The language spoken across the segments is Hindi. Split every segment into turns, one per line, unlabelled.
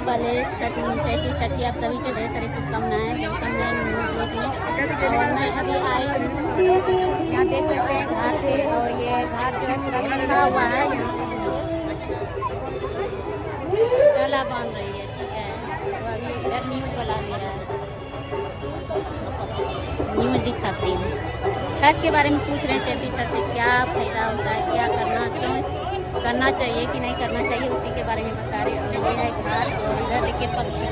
पहले चैती छठ की आप सभी को ढेर सारी शुभकामनाएं। वेलकम है न्यू ब्लॉग में। और मैं अभी आई हूँ, यहाँ देख सकते हैं घाट पे, और ये घाट जो है पूरा सूखा हुआ है। यहाँ पे डाला बांध रही है, ठीक है। तो अभी इधर न्यूज़ वाला दे रहा है, न्यूज़ दिखाती हूँ। छठ के बारे में पूछ रहे हैं, चैती छठ से क्या फायदा होता है, क्या करना, क्यों करना चाहिए कि नहीं करना चाहिए, उसी के बारे में बता रहे हैं। और ये है घाट, और इधर देखिए पक्षी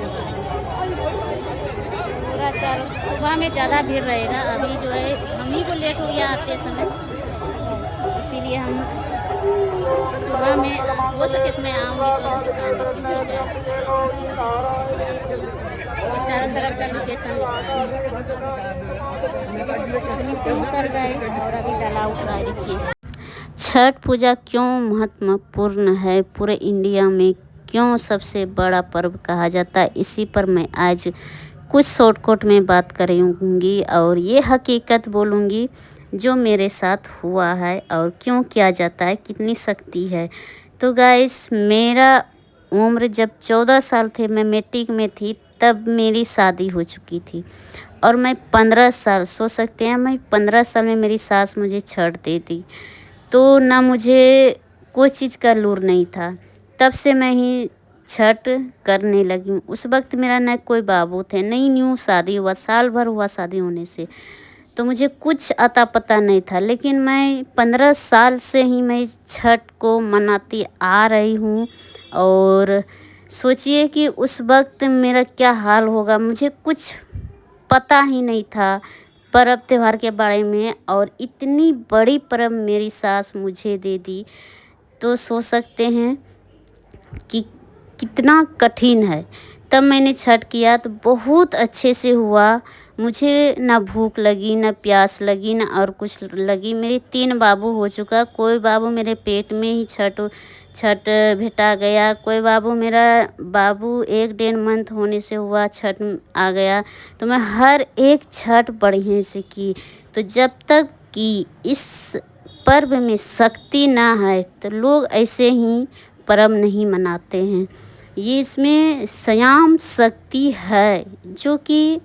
पूरा चारों। सुबह में ज़्यादा भीड़ रहेगा, अभी जो है हम ही को लेट हो गया आते समय, इसीलिए हम सुबह में हो सके तो मैं आऊँगी तो चारों तरफ का लोकेशन कर गए। और अभी डाला उठ रहा है, देखिए। छठ पूजा क्यों महत्वपूर्ण है पूरे इंडिया में, क्यों सबसे बड़ा पर्व कहा जाता है, इसी पर मैं आज कुछ शॉर्टकट में बात करूँगी और ये हकीकत बोलूँगी जो मेरे साथ हुआ है और क्यों किया जाता है, कितनी शक्ति है। तो गाइस, मेरा उम्र जब 14 साल थे, मैं मैट्रिक में थी, तब मेरी शादी हो चुकी थी। और मैं 15 साल, सोच सकते हैं, मैं 15 साल में मेरी सास मुझे छोड़ देती, तो ना मुझे कोई चीज़ का लूर नहीं था। तब से मैं ही छठ करने लगी हूँ। उस वक्त मेरा न कोई बाबू थे, नहीं न्यू शादी हुआ, साल भर हुआ शादी होने से, तो मुझे कुछ अता पता नहीं था। लेकिन मैं 15 साल से ही मैं छठ को मनाती आ रही हूँ। और सोचिए कि उस वक्त मेरा क्या हाल होगा, मुझे कुछ पता ही नहीं था पर्व त्यौहार के बारे में, और इतनी बड़ी पर्व मेरी सास मुझे दे दी, तो सोच सकते हैं कि कितना कठिन है। तब मैंने छठ किया तो बहुत अच्छे से हुआ। मुझे ना भूख लगी, ना प्यास लगी, ना और कुछ लगी। मेरे 3 बाबू हो चुका, कोई बाबू मेरे पेट में ही छठ भेटा गया, कोई बाबू 1-1.5 मंथ होने से हुआ छठ आ गया। तो मैं हर एक छठ बढ़िया से की। तो जब तक कि इस पर्व में शक्ति ना है तो लोग ऐसे ही पर्व नहीं मनाते हैं। ये इसमें स्वयं शक्ति है, जो कि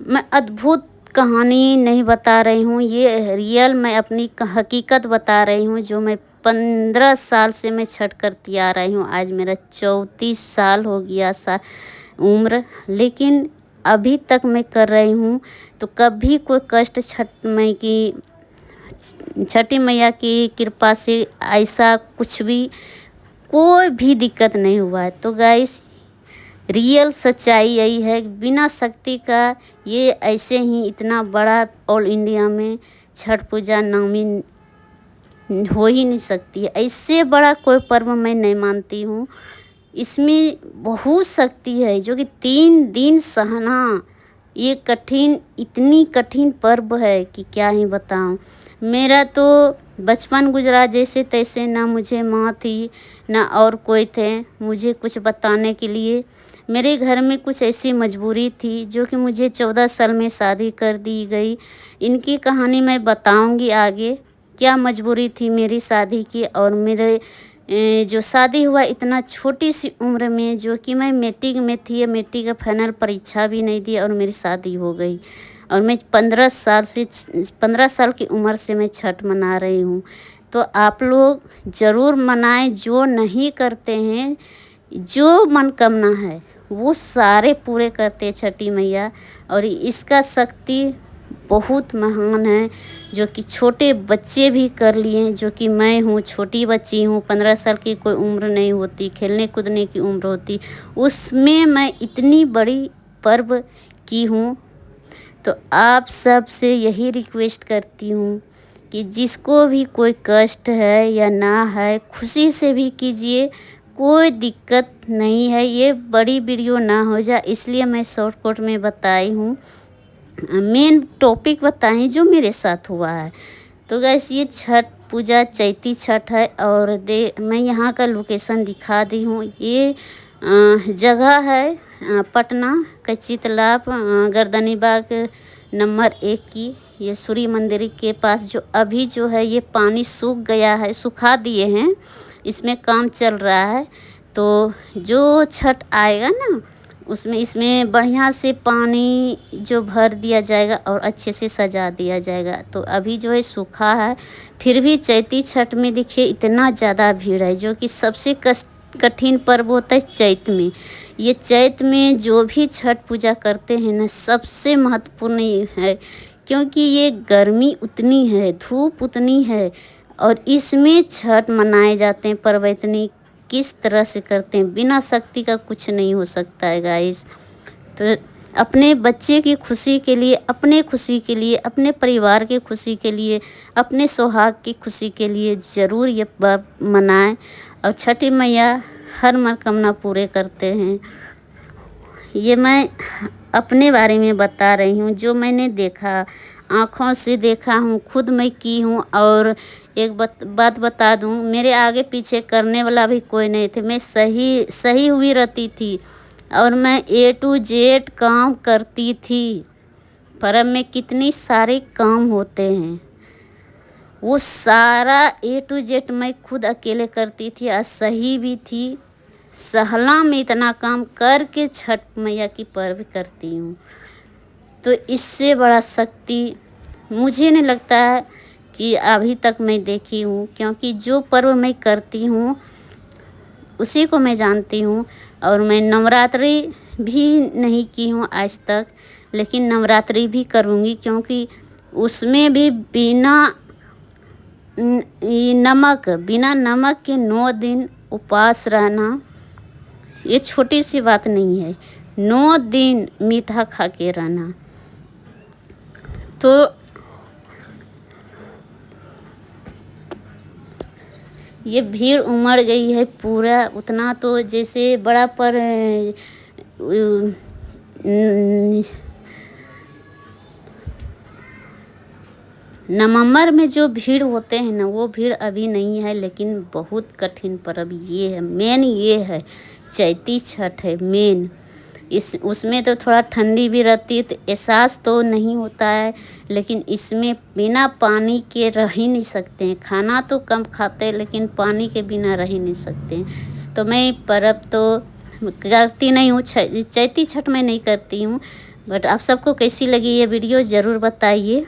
मैं अद्भुत कहानी नहीं बता रही हूँ, ये रियल मैं अपनी हकीकत बता रही हूँ, जो मैं 15 साल से मैं छठ करती आ रही हूँ। आज मेरा 34 साल हो गया उम्र, लेकिन अभी तक मैं कर रही हूँ। तो कभी कोई कष्ट छठी मैया की कृपा से ऐसा कुछ भी, कोई भी दिक्कत नहीं हुआ है। तो गाइस, रियल सच्चाई यही है, बिना शक्ति का ये ऐसे ही इतना बड़ा ऑल इंडिया में छठ पूजा नामी हो ही नहीं सकती है। ऐसे बड़ा कोई पर्व मैं नहीं मानती हूँ। इसमें बहुत शक्ति है, जो कि 3 दिन सहना, ये इतनी कठिन पर्व है कि क्या ही बताऊँ। मेरा तो बचपन गुजरा जैसे तैसे, ना मुझे माँ थी ना और कोई थे मुझे कुछ बताने के लिए। मेरे घर में कुछ ऐसी मजबूरी थी, जो कि मुझे 14 साल में शादी कर दी गई। इनकी कहानी मैं बताऊंगी आगे, क्या मजबूरी थी मेरी शादी की। और मेरे जो शादी हुआ इतना छोटी सी उम्र में, जो कि मैं मैट्रिक में थी, मैट्रिक का फाइनल परीक्षा भी नहीं दी और मेरी शादी हो गई। और मैं 15 साल की उम्र से मैं छठ मना रही हूँ। तो आप लोग ज़रूर मनाएं, जो नहीं करते हैं, जो मनकामना है वो सारे पूरे करते छठी मैया। और इसका शक्ति बहुत महान है, जो कि छोटे बच्चे भी कर लिए, जो कि मैं हूँ, छोटी बच्ची हूँ, 15 साल की कोई उम्र नहीं होती, खेलने कूदने की उम्र होती, उसमें मैं इतनी बड़ी पर्व की हूँ। तो आप सब से यही रिक्वेस्ट करती हूँ कि जिसको भी कोई कष्ट है या ना है, खुशी से भी कीजिए, कोई दिक्कत नहीं है। ये बड़ी वीडियो ना हो जाए, इसलिए मैं शॉर्टकट में बताई हूँ, मेन टॉपिक बताएं जो मेरे साथ हुआ है। तो गैस, ये छठ पूजा चैती छठ है। और मैं यहाँ का लोकेशन दिखा दी हूँ। ये जगह है पटना कच्ची तालाब गर्दनी बाग नंबर 1 की, ये सूर्य मंदिर के पास। जो अभी जो है ये पानी सूख गया है, सुखा दिए हैं, इसमें काम चल रहा है। तो जो छठ आएगा ना उसमें इसमें बढ़िया से पानी जो भर दिया जाएगा और अच्छे से सजा दिया जाएगा। तो अभी जो है सूखा है, फिर भी चैती छठ में देखिए इतना ज़्यादा भीड़ है, जो कि सबसे कठिन पर्व होता है चैत में। ये चैत में जो भी छठ पूजा करते हैं ना, सबसे महत्वपूर्ण है, क्योंकि ये गर्मी उतनी है, धूप उतनी है, और इसमें छठ मनाए जाते हैं। पर्व इतनी किस तरह से करते हैं, बिना शक्ति का कुछ नहीं हो सकता है गाइस। तो अपने बच्चे की खुशी के लिए, अपने खुशी के लिए, अपने परिवार की खुशी के लिए, अपने सुहाग की खुशी के लिए ज़रूर ये पर्व मनाएं, और छठी मैया हर मनोकामना पूरे करते हैं। ये मैं अपने बारे में बता रही हूँ, जो मैंने देखा, आँखों से देखा हूँ, खुद मैं की हूँ। और एक बात बता दूँ, मेरे आगे पीछे करने वाला भी कोई नहीं थे, मैं सही हुई रहती थी, और मैं A to Z काम करती थी। पर्व में कितनी सारे काम होते हैं, वो सारा A to Z मैं खुद अकेले करती थी, और सही भी थी। सहला में इतना काम करके छठ मैया की पर्व करती हूँ। तो इससे बड़ा शक्ति मुझे नहीं लगता है कि अभी तक मैं देखी हूँ, क्योंकि जो पर्व मैं करती हूँ उसी को मैं जानती हूँ। और मैं नवरात्रि भी नहीं की हूँ आज तक, लेकिन नवरात्रि भी करूँगी, क्योंकि उसमें भी बिना नमक के 9 दिन उपवास रहना, ये छोटी सी बात नहीं है। 9 दिन मीठा खा के रहना। तो ये भीड़ उमड़ गई है पूरा, उतना तो जैसे बड़ा पर नवंबर में जो भीड़ होते हैं ना, वो भीड़ अभी नहीं है। लेकिन बहुत कठिन पर्व ये है, मेन ये है, चैती छठ है मेन। उसमें तो थोड़ा ठंडी भी रहती है, तो एहसास तो नहीं होता है, लेकिन इसमें बिना पानी के रह ही नहीं सकते हैं। खाना तो कम खाते हैं, लेकिन पानी के बिना रह ही नहीं सकते हैं। तो मैं पर्व तो करती नहीं हूँ, चैती छठ में नहीं करती हूँ। बट आप सबको कैसी लगी ये वीडियो ज़रूर बताइए।